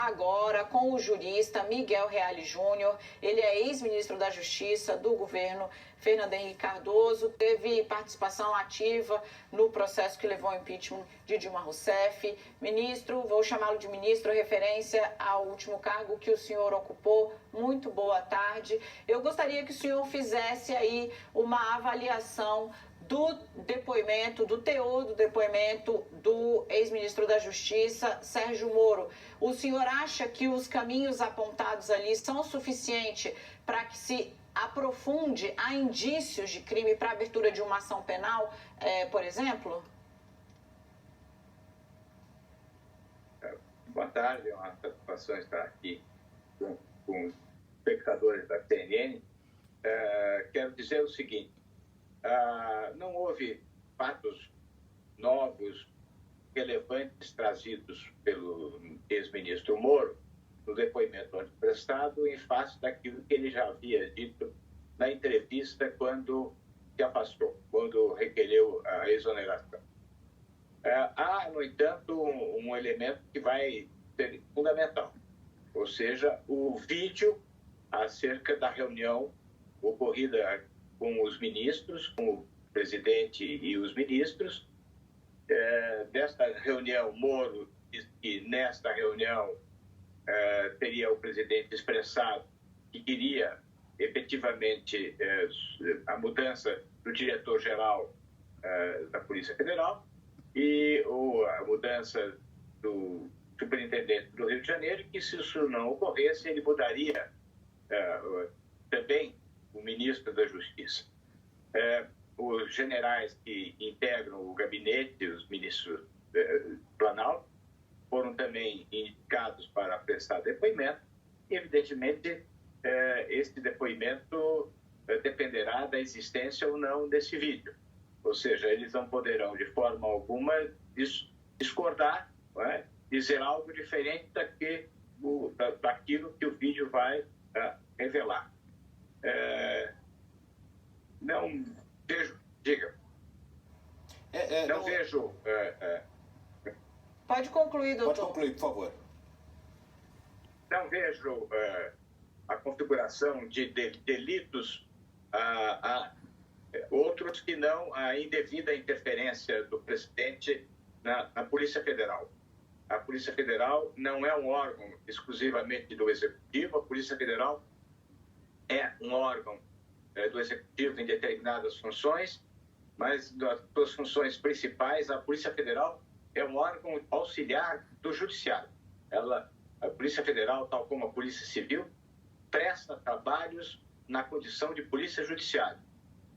Agora com o jurista Miguel Reale Júnior. Ele é ex-ministro da Justiça do governo Fernando Henrique Cardoso, teve participação ativa no processo que levou ao impeachment de Dilma Rousseff. Ministro, vou chamá-lo de ministro, referência ao último cargo que o senhor ocupou. Muito boa tarde. Eu gostaria que o senhor fizesse aí uma avaliação do depoimento, do teor do depoimento do ex-ministro da Justiça, Sérgio Moro. O senhor acha que os caminhos apontados ali são suficientes para que se aprofunde a indícios de crime para abertura de uma ação penal, por exemplo? Boa tarde, é uma satisfação estar aqui com os espectadores da CNN. Quero dizer o seguinte: não houve fatos novos, relevantes, trazidos pelo ex-ministro Moro no depoimento antes prestado em face daquilo que ele já havia dito na entrevista quando se afastou, quando requereu a exoneração. Há, no entanto, um elemento que vai ser fundamental, ou seja, o vídeo acerca da reunião ocorrida com os ministros, com o presidente e os ministros. Desta reunião, Moro disse que nesta reunião teria o presidente expressado que queria efetivamente a mudança do diretor-geral da Polícia Federal e a mudança do superintendente do Rio de Janeiro, que se isso não ocorresse, ele mudaria também o ministro da Justiça. Os generais que integram o gabinete, os ministros Planalto, foram também indicados para prestar depoimento e, evidentemente, esse depoimento dependerá da existência ou não desse vídeo. Ou seja, eles não poderão, de forma alguma, discordar, não é? Dizer algo diferente daquilo que o vídeo vai revelar. Não vejo, diga. Não vejo. Pode concluir, doutor. Pode concluir, por favor. Não vejo a configuração de delitos outros que não a indevida interferência do presidente na Polícia Federal. A Polícia Federal não é um órgão exclusivamente do Executivo, a Polícia Federal é um órgão do Executivo em determinadas funções, mas das suas funções principais, a Polícia Federal é um órgão auxiliar do Judiciário. A Polícia Federal, tal como a Polícia Civil, presta trabalhos na condição de Polícia Judiciária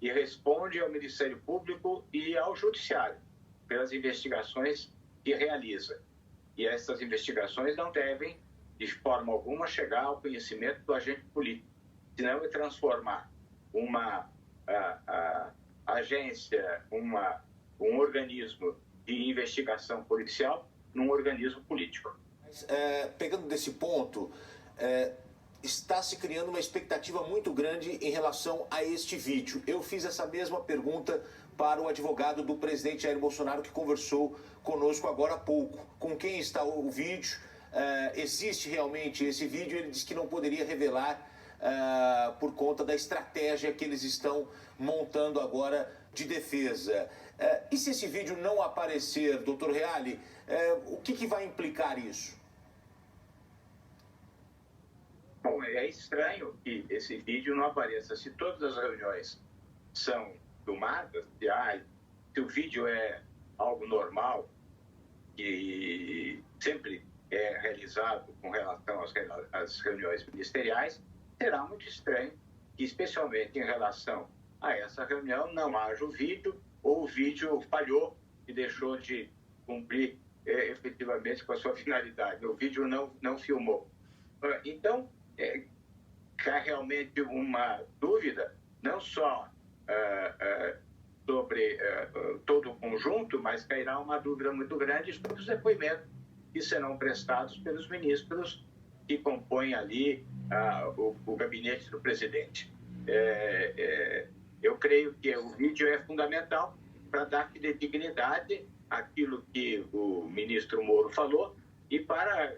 e responde ao Ministério Público e ao Judiciário pelas investigações que realiza. E essas investigações não devem, de forma alguma, chegar ao conhecimento do agente político, senão é transformar uma agência, um organismo de investigação policial num organismo político. Pegando desse ponto, está se criando uma expectativa muito grande em relação a este vídeo. Eu fiz essa mesma pergunta para o advogado do presidente Jair Bolsonaro, que conversou conosco agora há pouco. Com quem está o vídeo? Existe realmente esse vídeo? Ele disse que não poderia revelar por conta da estratégia que eles estão montando agora de defesa. E se esse vídeo não aparecer, doutor Reale, o que vai implicar isso? Bom, é estranho que esse vídeo não apareça. Se todas as reuniões são filmadas, se o vídeo é algo normal, que sempre é realizado com relação às reuniões ministeriais, será muito estranho que, especialmente em relação a essa reunião, não haja o vídeo, ou o vídeo falhou e deixou de cumprir efetivamente com a sua finalidade. O vídeo não filmou. Então, há realmente uma dúvida, não só sobre todo o conjunto, mas cairá uma dúvida muito grande sobre os depoimentos que serão prestados pelos ministros que compõem ali o gabinete do presidente. Eu creio que o vídeo é fundamental para dar dignidade àquilo que o ministro Moro falou e para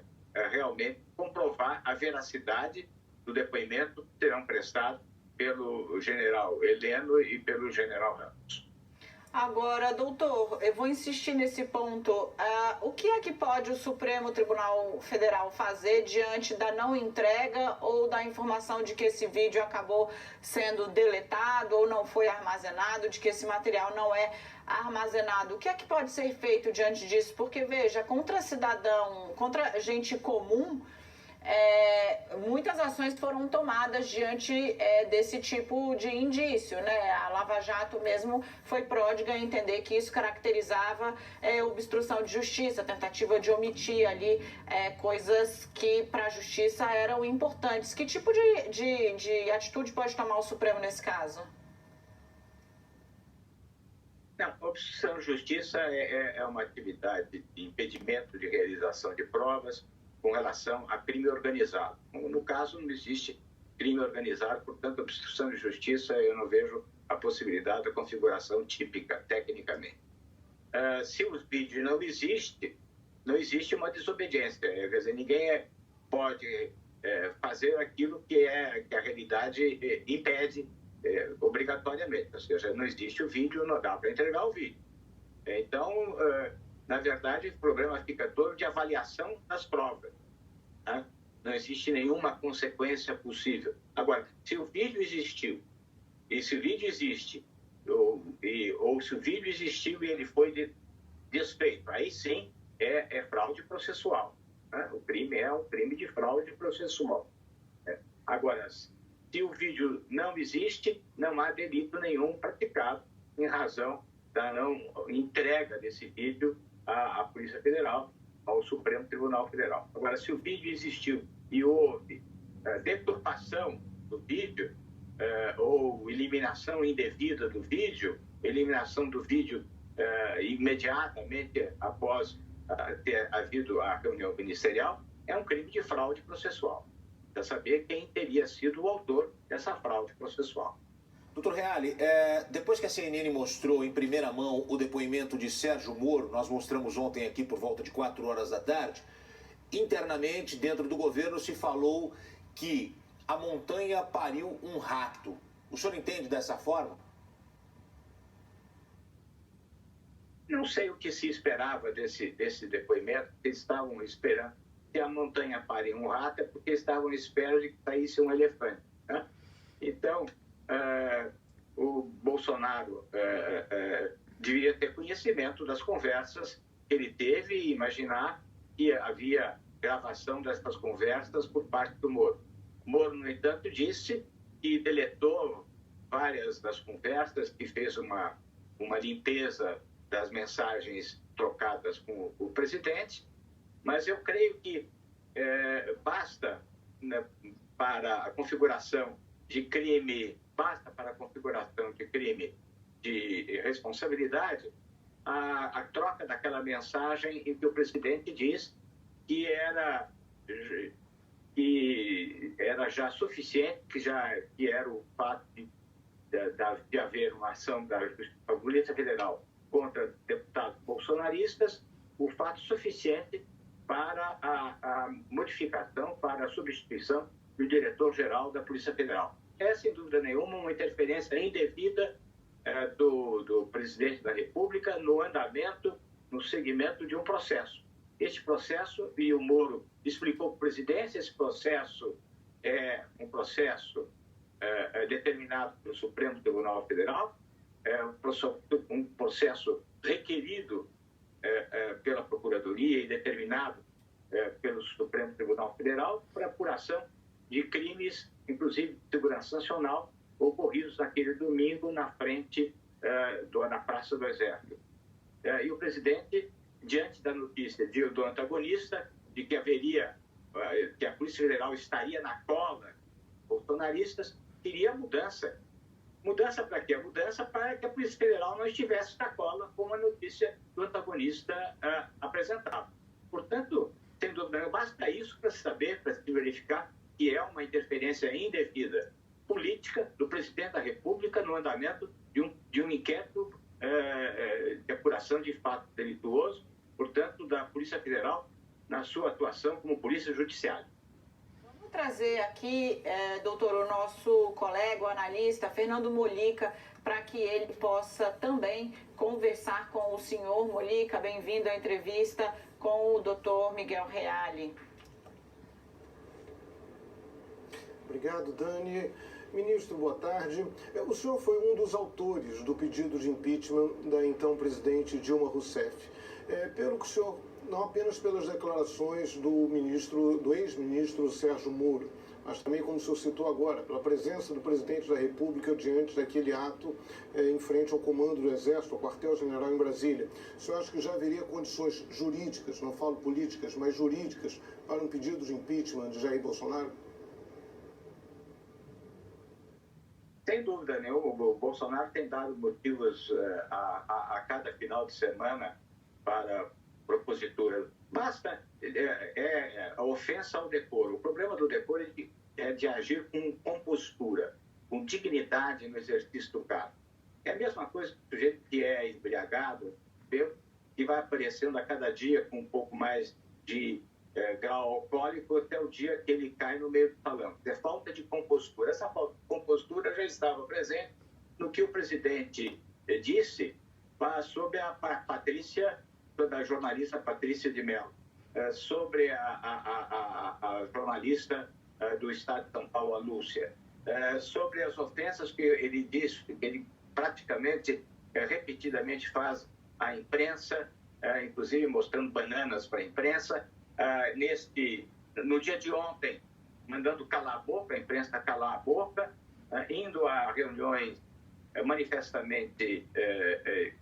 realmente comprovar a veracidade do depoimento que serão prestados pelo general Heleno e pelo general Ramos. Agora, doutor, eu vou insistir nesse ponto. O que é que pode o Supremo Tribunal Federal fazer diante da não entrega ou da informação de que esse vídeo acabou sendo deletado ou não foi armazenado, de que esse material não é armazenado? O que é que pode ser feito diante disso? Porque, veja, contra cidadão, contra gente comum, muitas ações foram tomadas diante desse tipo de indício, né? A Lava Jato mesmo foi pródiga em entender que isso caracterizava obstrução de justiça, tentativa de omitir ali coisas que para a justiça eram importantes. Que tipo de atitude pode tomar o Supremo nesse caso? Não, obstrução de justiça é uma atividade de impedimento de realização de provas com relação a crime organizado. No caso, não existe crime organizado, portanto, obstrução de justiça, eu não vejo a possibilidade da configuração típica, tecnicamente. Se o vídeo não existe uma desobediência. Quer dizer, ninguém pode fazer aquilo que a realidade impede obrigatoriamente. Ou seja, não existe o vídeo, não dá para entregar o vídeo. Então, na verdade, o problema fica todo de avaliação das provas. Né? Não existe nenhuma consequência possível. Agora, se o vídeo existiu, e se o vídeo existe, ou se o vídeo existiu e ele foi desfeito, aí sim é fraude processual. Né? O crime é um crime de fraude processual. Agora, se o vídeo não existe, não há delito nenhum praticado em razão da não entrega desse vídeo à Polícia Federal, ao Supremo Tribunal Federal. Agora, se o vídeo existiu e houve deturpação do vídeo ou eliminação indevida do vídeo, eliminação do vídeo imediatamente após ter havido a reunião ministerial, é um crime de fraude processual. Para saber quem teria sido o autor dessa fraude processual. Doutor Reale, depois que a CNN mostrou em primeira mão o depoimento de Sérgio Moro, nós mostramos ontem aqui por volta de 4 horas da tarde, internamente, dentro do governo, se falou que a montanha pariu um rato. O senhor entende dessa forma? Não sei o que se esperava desse depoimento. Eles estavam esperando que a montanha pariu um rato, é porque estavam esperando que saísse um elefante. Né? Então, o Bolsonaro devia ter conhecimento das conversas que ele teve e imaginar que havia gravação dessas conversas por parte do Moro. O Moro, no entanto, disse que deletou várias das conversas, que fez uma limpeza das mensagens trocadas com o presidente, mas eu creio que basta, né, para a configuração de crime, de responsabilidade, a troca daquela mensagem em que o presidente diz que era já suficiente, que era o fato de haver uma ação da Polícia Federal contra deputados bolsonaristas, o fato suficiente para a modificação, para a substituição do diretor-geral da Polícia Federal. É, sem dúvida nenhuma, uma interferência indevida do presidente da República no andamento, no segmento de um processo. Este processo, e o Moro explicou para o presidente, esse processo é um processo determinado pelo Supremo Tribunal Federal, é um processo requerido pela Procuradoria e determinado pelo Supremo Tribunal Federal para apuração de crimes, inclusive de segurança nacional, ocorridos naquele domingo na frente na Praça do Exército. E o presidente, diante da notícia do antagonista, de que que a Polícia Federal estaria na cola bolsonaristas, queria mudança. Mudança para quê? Mudança para que a Polícia Federal não estivesse na cola, como a notícia do antagonista apresentava. Portanto, sem dúvida nenhuma, basta isso para se saber, para se verificar que é uma interferência indevida política do presidente da República no andamento de um inquérito de apuração de fato delituoso, portanto, da Polícia Federal, na sua atuação como polícia judiciária. Vamos trazer aqui, doutor, o nosso colega, o analista Fernando Molica, para que ele possa também conversar com o senhor Molica. Bem-vindo à entrevista com o doutor Miguel Reale. Obrigado, Dani. Ministro, boa tarde. O senhor foi um dos autores do pedido de impeachment da então presidente Dilma Rousseff. Pelo que o senhor, não apenas pelas declarações do ex-ministro Sérgio Moro, mas também, como o senhor citou agora, pela presença do presidente da República diante daquele ato em frente ao comando do Exército, ao quartel-general em Brasília. O senhor acha que já haveria condições jurídicas, não falo políticas, mas jurídicas, para um pedido de impeachment de Jair Bolsonaro? Sem dúvida nenhuma, o Bolsonaro tem dado motivos a cada final de semana para propositura. Basta a ofensa ao decoro. O problema do decoro é de agir com compostura, com dignidade no exercício do cargo. É a mesma coisa que o sujeito que é embriagado, que vai aparecendo a cada dia com um pouco mais de grau alcoólico até o dia que ele cai no meio do salão. É falta de compostura. Essa falta de compostura já estava presente no que o presidente disse sobre a Patrícia, sobre a jornalista Patrícia de Mello, sobre a jornalista do Estado de São Paulo, a Lúcia, sobre as ofensas que ele disse, que ele praticamente, repetidamente faz à imprensa, inclusive mostrando bananas para a imprensa, no dia de ontem, mandando calar a boca, a imprensa calar a boca, indo a reuniões manifestamente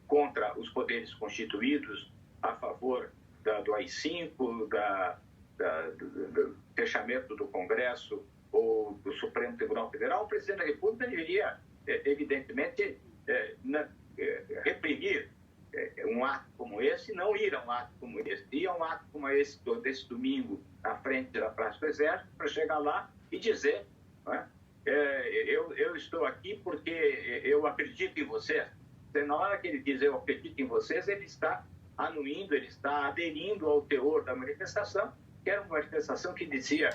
contra os poderes constituídos, a favor do AI-5, do fechamento do Congresso ou do Supremo Tribunal Federal. O presidente da República deveria, evidentemente, reprimir um ato como esse, não ir a um ato como esse. Ir a um ato como esse, desse domingo, na frente da Praça do Exército, para chegar lá e dizer, eu estou aqui porque eu acredito em vocês. Na hora que ele diz eu acredito em vocês, ele está anuindo, ele está aderindo ao teor da manifestação, que era uma manifestação que dizia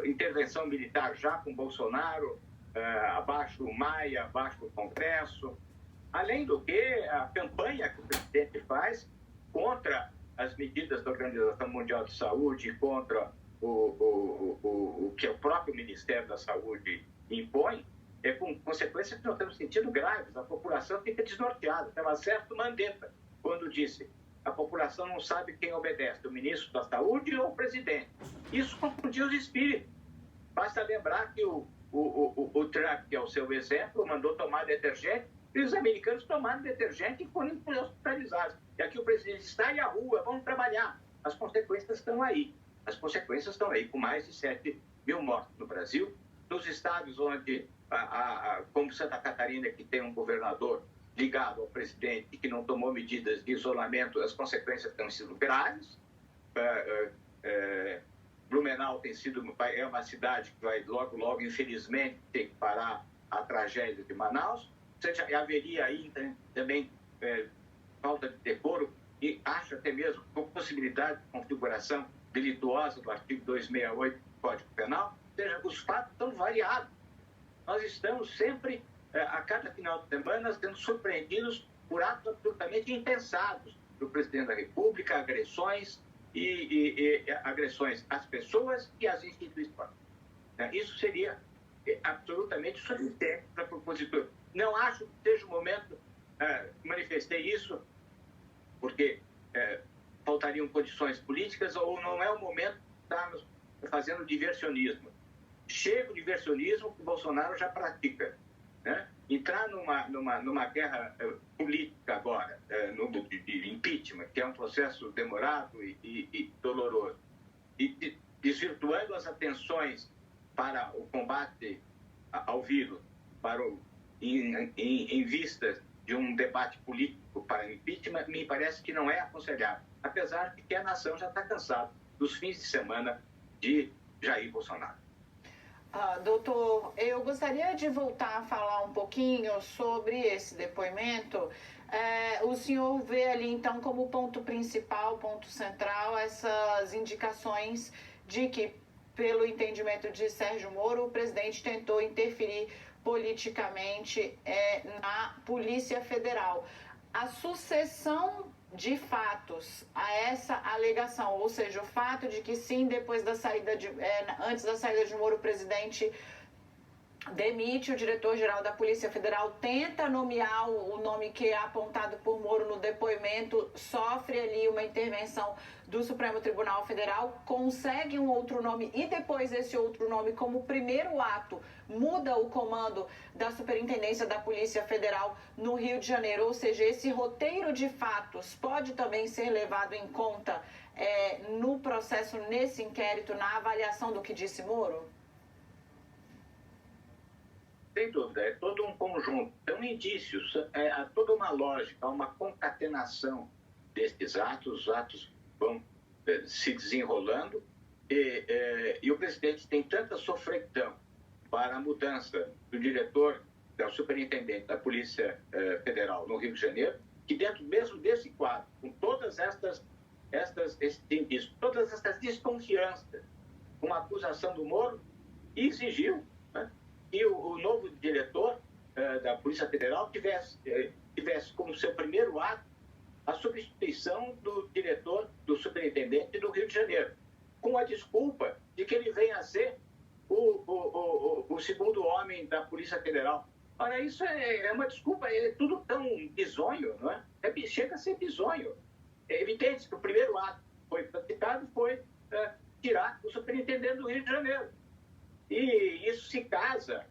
intervenção militar já com Bolsonaro, abaixo o Maia, abaixo o Congresso. Além do que, a campanha que o presidente faz contra as medidas da Organização Mundial de Saúde, contra o que o próprio Ministério da Saúde impõe, com consequências que nós temos sentido graves. A população fica desnorteada. Estava certo Mandetta, quando disse: a população não sabe quem obedece, o ministro da Saúde ou o presidente. Isso confundiu os espíritos. Basta lembrar que o Trump, que é o seu exemplo, mandou tomar detergente, e os americanos tomaram detergente e foram hospitalizados. E aqui o presidente está à rua, vamos trabalhar. As consequências estão aí. As consequências estão aí, com mais de 7 mil mortos no Brasil. Nos estados onde, como Santa Catarina, que tem um governador ligado ao presidente e que não tomou medidas de isolamento, as consequências têm sido graves. Blumenau é uma cidade que vai logo, infelizmente, ter que parar a tragédia de Manaus. Ou seja, haveria aí também falta de decoro e acho até mesmo com possibilidade de configuração delituosa do artigo 268 do Código Penal. Ou seja, os fatos estão variados. Nós estamos sempre, a cada final de semana, sendo surpreendidos por atos absolutamente impensados do presidente da República, agressões e agressões às pessoas e às instituições. Isso seria absolutamente suficiente para a propositura. Não acho que seja o momento, manifestei isso, porque faltariam condições políticas, ou não é o momento de estarmos fazendo diversionismo. Chega o diversionismo que o Bolsonaro já pratica. Né? Entrar numa guerra política agora, de impeachment, que é um processo demorado e doloroso, e desvirtuando as atenções para o combate ao vírus, em vistas de um debate político para impeachment, me parece que não é aconselhável, apesar de que a nação já está cansada dos fins de semana de Jair Bolsonaro. Doutor, eu gostaria de voltar a falar um pouquinho sobre esse depoimento. O senhor vê ali, então, como ponto principal, ponto central, essas indicações de que, pelo entendimento de Sérgio Moro, o presidente tentou interferir politicamente na Polícia Federal. A sucessão de fatos a essa alegação, ou seja, o fato de que sim, depois da saída antes da saída de Moro, o presidente demite o diretor-geral da Polícia Federal, tenta nomear o nome que é apontado por Moro no depoimento, sofre ali uma intervenção do Supremo Tribunal Federal, consegue um outro nome e depois esse outro nome, como primeiro ato, muda o comando da Superintendência da Polícia Federal no Rio de Janeiro. Ou seja, esse roteiro de fatos pode também ser levado em conta no processo, nesse inquérito, na avaliação do que disse Moro? Sem dúvida, é todo um conjunto. São indícios, há toda uma lógica, há uma concatenação desses atos. Os atos vão se desenrolando e o presidente tem tanta sofreguidão para a mudança do diretor, da superintendente da Polícia Federal no Rio de Janeiro, que dentro mesmo desse quadro, com todas esses indícios, todas essas desconfianças, uma acusação do Moro, exigiu, né, que o novo diretor da Polícia Federal tivesse como seu primeiro ato a substituição do diretor, do superintendente do Rio de Janeiro, com a desculpa de que ele venha a ser o segundo homem da Polícia Federal. Ora, isso é uma desculpa, é tudo tão bizonho, não é? Chega a ser bizonho. É evidente que o primeiro ato foi praticado foi tirar o superintendente do Rio de Janeiro. E isso se casa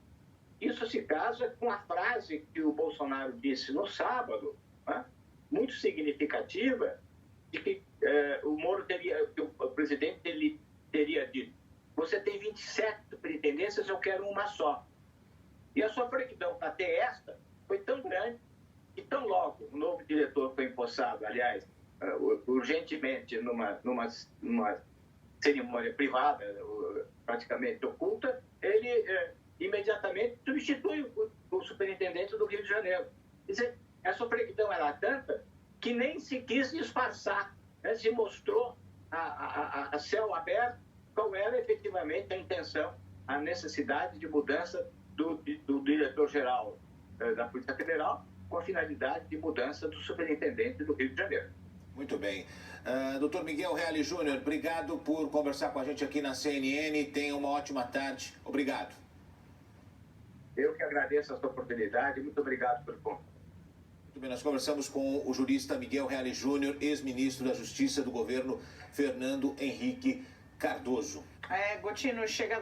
com a frase que o Bolsonaro disse no sábado, né, muito significativa, de que o presidente teria dito: você tem 27 superintendências, eu quero uma só. E a sua freguidão para ter esta foi tão grande que tão logo o novo diretor foi empossado, aliás, urgentemente numa cerimônia privada, praticamente oculta, ele imediatamente substitui o superintendente do Rio de Janeiro. Quer dizer, essa freguidão era tanta que nem se quis disfarçar, né? Se mostrou a céu aberto qual era efetivamente a intenção, a necessidade de mudança do diretor-geral da Polícia Federal, com a finalidade de mudança do superintendente do Rio de Janeiro. Muito bem. Doutor Miguel Reale Júnior, obrigado por conversar com a gente aqui na CNN. Tenha uma ótima tarde. Obrigado. Eu que agradeço essa oportunidade. Muito obrigado pelo convite. Muito bem, nós conversamos com o jurista Miguel Reale Júnior, ex-ministro da Justiça do governo Fernando Henrique Cardoso. Gotino, chega